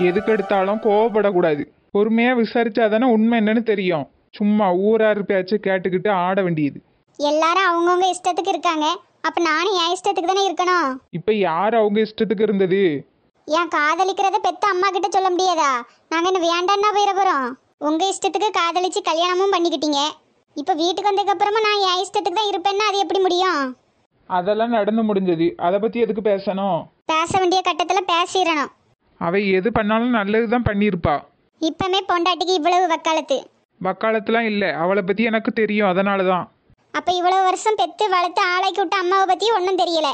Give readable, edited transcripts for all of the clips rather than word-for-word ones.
எதுக்கு எடுத்தாலும் கோவப்படக்கூடாது. பொறுமையா விசாரிச்சாதானே உண்மை என்னன்னு தெரியும். சும்மா ஊரார் பேச்சை கேட்டுக்கிட்டு ஆட வேண்டியது. எல்லாரும் அவங்கவுங்க இஷ்டத்துக்கு இருக்காங்க, அப்ப நானும் என் இஷ்டத்துக்கு தானே இருக்கணும். இப்ப யார் அவங்க இஷ்டத்துக்கு இருந்தது? ஏன் காதலிக்கிறத பெத்த அம்மா கிட்ட சொல்ல முடியாதா? நாங்க என்ன வேண்டான்னா போயிட போறோம்? உங்க இஷ்டத்துக்கு காதலிச்சு கல்யாணமும் பண்ணிக்கிட்டீங்க. இப்ப வீட்டுக்கு வந்ததுக்கு அப்புறமா நான் என் இஷ்டத்துக்கு தான் இருப்பேன்னா அது எப்படி முடியும்? அதெல்லாம் நடந்து முடிஞ்சது. அதை பத்தி எதுக்கு பேசணும்? பேச வேண்டிய கட்டத்துல பேசிடணும். அவ எது பண்ணாலும் நல்லதுதான் பண்ணியிருப்பா. இப்பமே பொண்டாட்டிக்கு இவ்வளவு வக்காலத்து. வக்காலத்துலாம் இல்லை, அவளை பத்தி எனக்கு தெரியும், அதனாலதான். அப்ப இவ்வளவு வருஷம் பெத்து வளர்த்து ஆளாக்கி விட்ட அம்மாவை பத்தி ஒன்றும் தெரியல.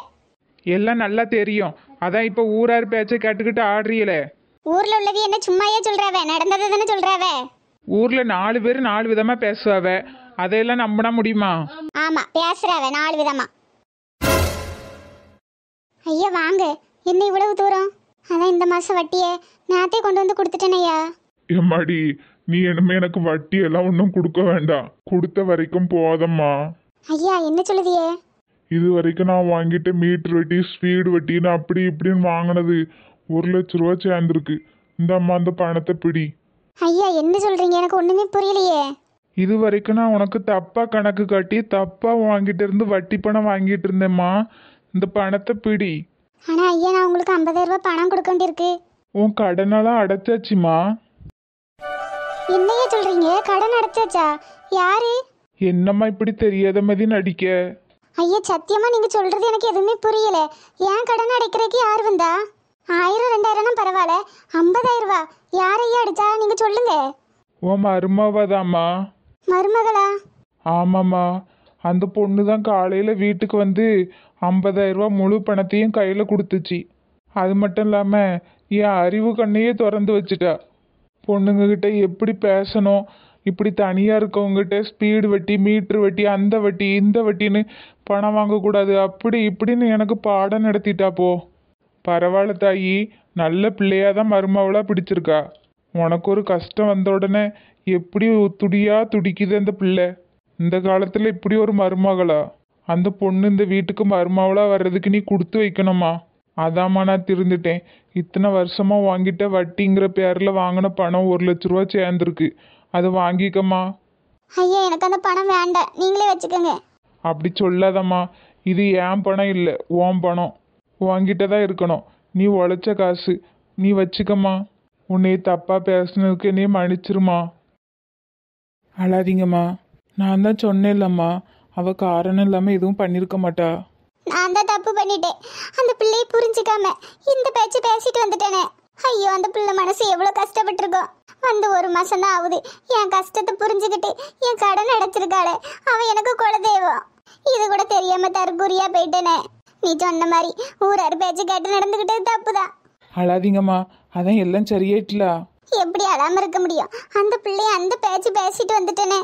எல்லாம் நல்லா தெரியும், அதான் இப்ப ஊரார் பேச்சை கேட்டுக்கிட்டு ஆடுறீங்களே. ஊர்ல உள்ளது என்ன சும்மாயே சொல்றாவ? நடந்ததை தானே சொல்றாவ. ஊர்ல 4 பேர் 4 விதமா பேசுவாவ, அதையெல்லாம் நம்பினா முடியுமா? ஆமா, பேசுறாவ 4 விதமா. ஐயா வாங்க, என்ன இவ்வளவு தூரம்? அதான் இந்த மாசம் வட்டியே நேத்தே கொண்டு வந்து கொடுத்துட்டேன் ஐயா. எம்மாடி, நீ என்னமே எனக்கு வட்டி எல்லாம் ஒன்றும் கொடுக்க வேண்டாம். கொடுத்த வரைக்கும் போதம்மா. ஐயா என்ன சொல்லுதியே? இது வரைக்கும் நான் வாங்கிட்டு மீட்டர் வட்டி, ஸ்பீடு வட்டின்னு அப்படி இப்படின்னு வாங்கினது 1,00,000 சேர்ந்துருக்கு. இந்த அம்மா அந்த பணத்தை பிடி. ஐயா என்ன சொல்றீங்க? எனக்கு ஒண்ணுமே புரியலையே. இது வரைக்கும் நான் உனக்கு தப்பா கணக்கு காட்டி தப்பா வாங்கிட்டு இருந்து வட்டி பணம் வாங்கிட்டு இருந்தேம்மா. இந்த பணத்தை பிடி. ஆனா ஐயா நான் உங்களுக்கு 50,000 ரூபாய் பணம் கொடுக்க வேண்டியிருக்கு. உன் கடனெல்லாம் அடைச்சாச்சுமா. என்னையா சொல்றீங்க? கடன் அடைச்சாச்சா? யாரு? என்னம்மா இப்படி தெரியாத மாதிரி நடிக்க? ஐயா சத்தியமா நீங்க சொல்றது எனக்கு எதுவுமே புரியல. ஏன் கடன் அடைக்கிறதுக்கு யார் வந்தா? 1000 2000 பரவாயில்ல, 50,000 ரூபாய் யார் ஐயா அடிச்சா? நீங்க சொல்லுங்க. உன் மருமவதாம்மா. மருமகளா? ஆமாம்மா, அந்த பொண்ணு தான் காலையில் வீட்டுக்கு வந்து 50,000 ரூபா முழு பணத்தையும் கையில் கொடுத்துச்சு. அது மட்டும் இல்லாமல் என் அறிவு கண்ணையே திறந்து வச்சுட்டா. பொண்ணுங்ககிட்ட எப்படி பேசணும், இப்படி தனியாக இருக்கவங்ககிட்ட ஸ்பீடு வட்டி, மீட்ரு வட்டி, அந்த வட்டி இந்த வட்டின்னு பணம் வாங்கக்கூடாது, அப்படி இப்படின்னு எனக்கு பாடம் நடத்திட்டா. போ பரவாயில்ல தாயி, நல்ல பிள்ளையாக தான் மருமவளாக பிடிச்சிருக்கா. உனக்கு ஒரு கஷ்டம் வந்த உடனே எப்படி துடிக்குது அந்த பிள்ளை. இந்த காலத்தில் இப்படி ஒரு மருமகளா? அந்த பொண்ணு இந்த வீட்டுக்கு மருமவளாக வர்றதுக்கு நீ கொடுத்து வைக்கணுமா? அதாம்மா நான் திருந்துட்டேன். இத்தனை வருஷமாக வாங்கிட்ட வட்டிங்கிற பேரில் வாங்கின பணம் 1,00,000 ரூபா சேர்ந்துருக்கு. அதை வாங்கிக்கம்மா. ஐயா எனக்கு அந்த பணம் வேண்டாம், நீங்களே வச்சுக்கோங்க. அப்படி சொல்லாதம்மா, இது என் பணம் இல்லை, உன் பணம். வாங்கிட்ட தான் இருக்கணும். நீ உழைச்ச காசு, நீ வச்சுக்கம்மா. உன்னை தப்பாக பேசுனதுக்கு என்னைய மன்னிச்சிருமா. அழாதீங்கம்மா, நான் தான் சொன்னேன்லம்மா, அவள் காரணம் இல்லாமல் எதுவும் பண்ணியிருக்க மாட்டா. நான் தான் தப்பு பண்ணிட்டேன். அந்த பிள்ளையை புரிஞ்சுக்காம இந்த பேச்சு பேசிட்டு வந்துட்டேனே. ஐயோ அந்த பிள்ளை மனசு எவ்வளோ கஷ்டப்பட்டிருக்கோம். வந்து 1 மாசம் தான் ஆகுது. என் கஷ்டத்தை புரிஞ்சுக்கிட்டு என் கடன் அடைச்சிருக்காளே, அவன் எனக்கு குலதெய்வம். இது கூட தெரியாம தற்கூரியா போயிட்டேனே. நீ சொன்ன மாதிரி ஊரார் பேச்சு கேட்டு நடந்துக்கிட்டது தப்புதான். அழாதீங்கம்மா, அதான் எல்லாம் சரியாயிட்டலா. எப்படி அழாம இருக்க முடியும்? அந்த பிள்ளைய அந்த பேச்சு பேசிட்டு வந்துட்டேனே.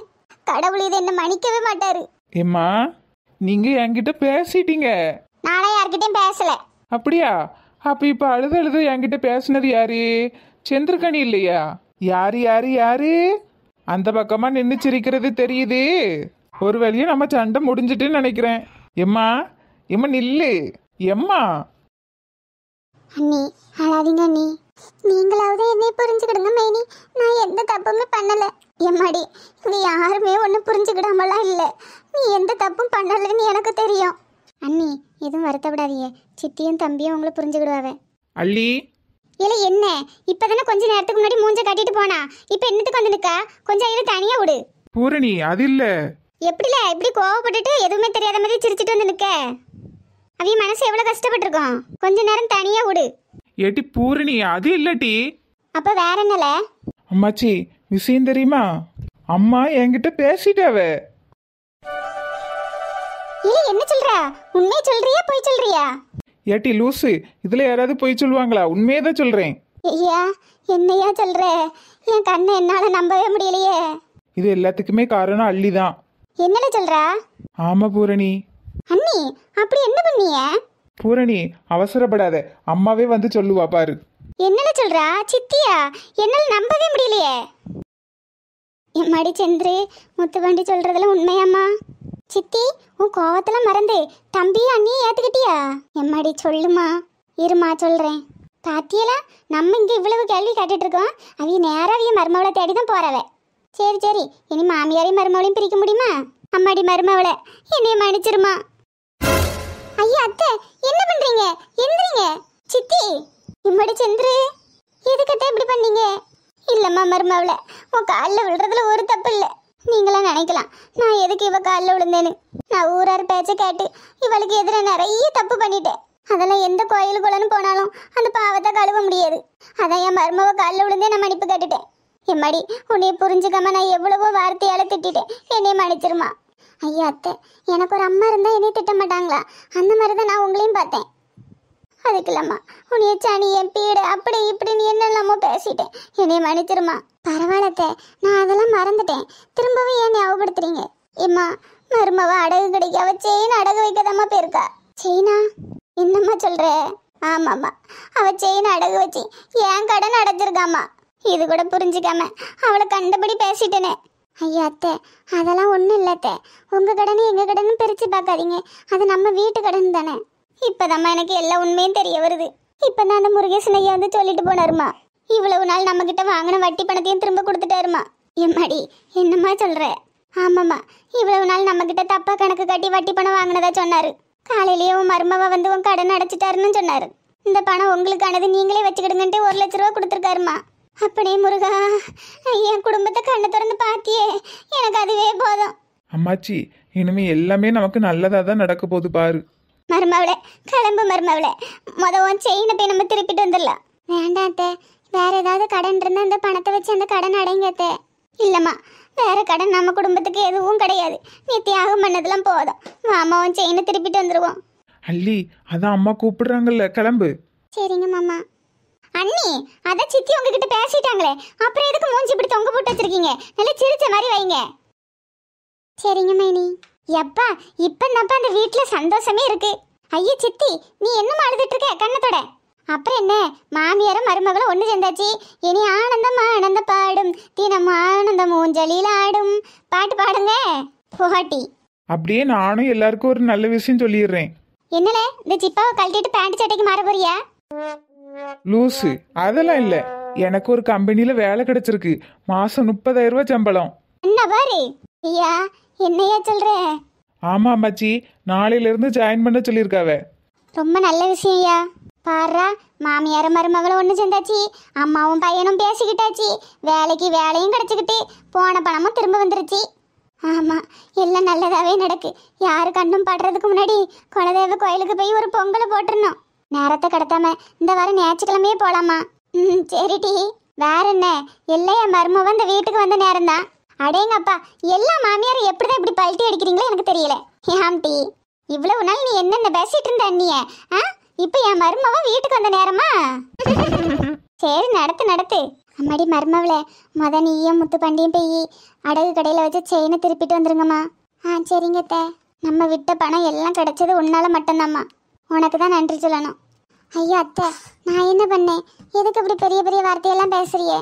கடவுள் இதை என்ன மன்னிக்கவே மாட்டாரு. ஏம்மா, நீங்க என்கிட்ட பேசிட்டீங்க. நானே யார்கிட்டயும் பேசல. அப்படியா? அப்ப இப்ப அழுது என்கிட்ட பேசினது யாரு? சந்திரகனி இல்லையா? யாரு யாரு யாரு? அந்த பக்கமா நின்று சிரிக்கிறது தெரியுது. ஒரு வழியா நம்ம சண்டை முடிஞ்சிட்டுன்னு நினைக்கிறேன். எம்மா எம்மா நில்லு எம்மா. அண்ணி அழாதீங்க அண்ணி. நீங்களாவது என்னை புரிஞ்சுக்கிடுங்க மைனி. நான் எந்த தப்புமே பண்ணல. எம்மாடி இங்க யாருமே ஒன்றும் புரிஞ்சுக்கிடாமலாம் இல்லை. நீ எந்த தப்பும் பண்ணலன்னு எனக்கு தெரியும். அண்ணி எதுவும் வருத்தப்படாதீங்க. சித்தியும் தம்பியும் உங்களை புரிஞ்சுக்கிடுவாவே. அள்ளி இல்லை என்ன இப்பதானே கொஞ்ச நேரத்துக்கு முன்னாடி மூஞ்ச கட்டிட்டு போனா, இப்போ என்னத்துக்கு வந்து நிக்கா? கொஞ்சம் இரு, தனியா விடு. பூரணி அது இல்ல. எப்படில இப்படி கோவப்பட்டுட்டு எதுவுமே தெரியாத மாதிரி சிரிச்சிட்டு வந்து நிக்க? அவிய மனசு எவ்வளவு கஷ்டப்பட்டிருக்கோம். கொஞ்ச நேரம் தனியா விடு. ஏட்டி பூரணி அது இல்லட்டி. அப்ப வேற என்னல? அம்மாச்சி விஷயம் தெரியுமா? அம்மா என்கிட்ட பேசிட்டாவ. இல்ல என்ன சொல்ற? உண்மையை சொல்றியா பொய் சொல்றியா? ஏட்டி லூசு, இதுல யாராவது பொய் சொல்லுவாங்களா? உண்மையே தான் சொல்றேன். ஐயா என்னையா சொல்ற? என் கண்ணை என்னால நம்பவே முடியலையே. இது எல்லாத்துக்குமே காரணம் அள்ளிதான். என்னல சொல்ற? ஆமா பூரணி. அண்ணி அப்படி என்ன பண்ணிய? பூரணி அவசரப்படாத, அம்மாவே வந்து சொல்லுவா பாரு. என்னல சொல்றா? சித்தியா? என்னால நம்பவே முடியலையே. எம்மாடி சந்திரு, முத்துப்பாண்டி சொல்றதுல உண்மையாம்மா? சித்தி உன் கோவத்துல மறந்து தம்பி அண்ணியை ஏத்துக்கிட்டியா? எம்மாடி சொல்லுமா. இருமா சொல்றேன். பாத்தியலா, நம்ம இங்க இவ்வளவு கேள்வி கேட்டுட்டு இருக்கோம், அவிய நேராவிய மருமவளை தேடி தான் போறவ. சரி சரி, இனி மாமியாரையும் மருமவளையும் பிரிக்க முடியுமா? அம்மாடி மருமவளை, என்னைய மன்னிச்சிருமா. ஐயா அத்தை, என்ன பண்றீங்க? எந்திரிங்க. சித்தி, இம்மடி சென்று எதுக்கத்தை இப்படி பண்ணீங்க? இல்லம்மா மருமவளை, உன் காலில் விழுறதுல ஒரு தப்பு இல்லை. நீங்களாம் நினைக்கலாம் நான் எதுக்கு இவ காலில் விழுந்தேன்னு. நான் ஊரார் பேச்ச கேட்டு இவளுக்கு எதிராக நிறைய தப்பு பண்ணிட்டேன். அதெல்லாம் எந்த கோயிலுக்குள்ளன்னு போனாலும் அந்த பாவத்தை கழுவ முடியாது. அதான் என் மருமவ காலில் விழுந்தே நான் மன்னிப்பு கேட்டுட்டேன். எம்மாடி, உன்னைய புரிஞ்சுக்காம நான் எவ்வளவோ வார்த்தையால திட்டிட்டேன், என்னைய மன்னிச்சிருமா. ஐயா அத்தை, எனக்கு ஒரு அம்மா இருந்தா என்னைய திட்ட மாட்டாங்களா? அந்த மாதிரி தான் நான் உங்களையும் பார்த்தேன். அதுக்கு இல்லம்மா, உன்னைய சனி என் பீடு அப்படி இப்படின்னு என்னெல்லாமோ பேசிட்டேன், என்னைய மன்னிச்சிருமா. பரவாயில்லத்தை, நான் அதெல்லாம் மறந்துட்டேன். திரும்பவும் ஏன் ஞாபகப்படுத்துறீங்க? ஏம்மா, மருமவ அடகு கிடைக்க அவ செயின் அடகு வைக்கதாம்மா போயிருக்கா. செயினா? என்னம்மா சொல்ற? ஆமாம்மா, அவ செயின் அடகு வச்சு என் கடன் அடைச்சிருக்காம்மா. இது கூட புரிஞ்சுக்காம அவளை கண்டபடி பேசிட்டேனே. ஐயா அத்தை, அதெல்லாம் ஒன்றும் இல்லை அத்தை. உங்கள் கடனும் எங்கள் கடனும் பிரித்து பார்க்காதீங்க, அது நம்ம வீட்டு கடன் தானே. இப்போதாம்மா எனக்கு எல்லா உண்மையும் தெரிய வருது. இப்போ தான் அந்த முருகேசன் ஐயா வந்து சொல்லிட்டு போனாருமா, இவ்வளவு நாள் நம்மக்கிட்ட வாங்கின வட்டி பணத்தையும் திரும்ப கொடுத்துட்டாருமா. எம்மாடி, என்னம்மா சொல்கிற? ஆமாம்மா, இவ்வளவு நாள் நம்மக்கிட்ட தப்பாக கணக்கு காட்டி வட்டி பணம் வாங்கினதா சொன்னார். காலையிலேயே உன் மருமவ வந்து உன் கடன் அடைச்சிட்டாருன்னு சொன்னார். இந்த பணம் உங்களுக்கானது, நீங்களே வச்சுக்கிடுங்கன்ட்டு 1 லட்ச ரூபா கொடுத்துருக்காருமா. அப்படியே முருகா, என் குடும்பத்தை கண்ணை திறந்து பார்த்தியே, எனக்கு அதுவே போதும். அம்மாச்சி, இனிமே எல்லாமே நமக்கு நல்லதாக தான் நடக்க போகுது பாரு. மருமவளே, கிளம்பு மருமவளே. உன் செயினை போய் நம்ம திருப்பிட்டு வந்துடலாம். வேண்டாம் அத்தை, வேற ஏதாவது கடன் இருந்தால் அந்த பணத்தை வச்சு அந்த கடன் அடைங்க அத்தை. இல்லைம்மா, வேற கடன் நம்ம குடும்பத்துக்கு எதுவும் கிடையாது. நீ தியாகம் பண்ணதெல்லாம் போதும். மாமா உன் செயினை திருப்பிட்டு வந்துடுவோம். அல்லி, அதான் அம்மா கூப்பிடுறாங்கல்ல, கிளம்பு. சரிங்க மாமா. அண்ணி, அதான் சித்தி உங்ககிட்ட பேசிட்டாங்களே, அப்புறம் எதுக்கு மூஞ்சி இப்படி தொங்க போட்டு வச்சிருக்கீங்க? நல்லா சிரிச்ச மாதிரி வைங்க. சரிங்க மைனி. எப்பா, இப்ப அந்த வீட்டுல சந்தோஷமே இருக்கு. ஐயா சித்தி, நீ என்னமா அழுதுட்டு இருக்க கண்ணத்தோட? அப்புறம் என்ன, மாமியாரும் மருமகளும் ஒண்ணு சேர்ந்தாச்சு. இனி ஆனந்தம் ஆனந்த பாடும், தினம் ஆனந்தம் ஊஞ்சலில் ஆடும். பாட்டு பாடுங்க போட்டி. அப்படியே நானும் எல்லாருக்கும் ஒரு நல்ல விஷயம் சொல்லிடுறேன். என்னல, இந்த சிப்பாவை கழட்டிட்டு பேண்ட் சட்டைக்கு மாற போறியா? லூசு, அதெல்லாம் இல்லை. எனக்கு ஒரு கம்பெனியில் வேலை கிடைச்சிருக்கு. மாதம் 30,000 ரூபாய் சம்பளம். என்ன பாரு ஐயா, என்னையா சொல்ற? ஆமாம் அம்மாச்சி, நாளையிலேருந்து ஜாயின் பண்ண சொல்லியிருக்காவ. ரொம்ப நல்ல விஷயம் ஐயா. பாரா, மாமியாரும் மருமகளும் ஒன்று சேர்ந்தாச்சு, அம்மாவும் பையனும் பேசிக்கிட்டாச்சு, வேலைக்கு வேலையும் கிடச்சிக்கிட்டு, போன பணமும் திரும்ப வந்துருச்சு. ஆமாம், எல்லாம் நல்லதாகவே நடக்கு. யாரு கண்ணும் படுறதுக்கு முன்னாடி குலதெய்வ கோயிலுக்கு போய் ஒரு பொங்கலை போட்டுருணும். நேரத்தை கடத்தாம இந்த வாரம் ஞாயிற்றுக்கிழமையே போலாமா? சரிடி. வேற என்ன, எல்லாம் என் மருமவ இந்த வீட்டுக்கு வந்த நேரம் தான். அடேங்கப்பா, எல்லா மாமியாரும் எப்படிதான் இப்படி பல்ட்டி அடிக்கிறீங்களோ எனக்கு தெரியல. ஏம்டி, இவ்வளவு நாள் நீ என்னென்ன பேசிட்டு இருந்த அண்ணிய? இப்ப என் மருமவ வீட்டுக்கு வந்த நேரமா? சரி, நடத்து. அம்மாடி மருமவளே, நீயும் முத்து பண்டியும் போய் அடகு கடையில வச்சு செயினை திருப்பிட்டு வந்துருங்கம்மா. சரிங்க அத்தை. நம்ம விட்ட பணம் எல்லாம் கிடைச்சது உன்னால மட்டும்தாம்மா. உனக்கு தான் நன்றி சொல்லணும். ஐயா அத்தை, நான் என்ன பண்ணேன்? எதுக்கு இப்படி பெரிய பெரிய வார்த்தையெல்லாம் பேசுறியே?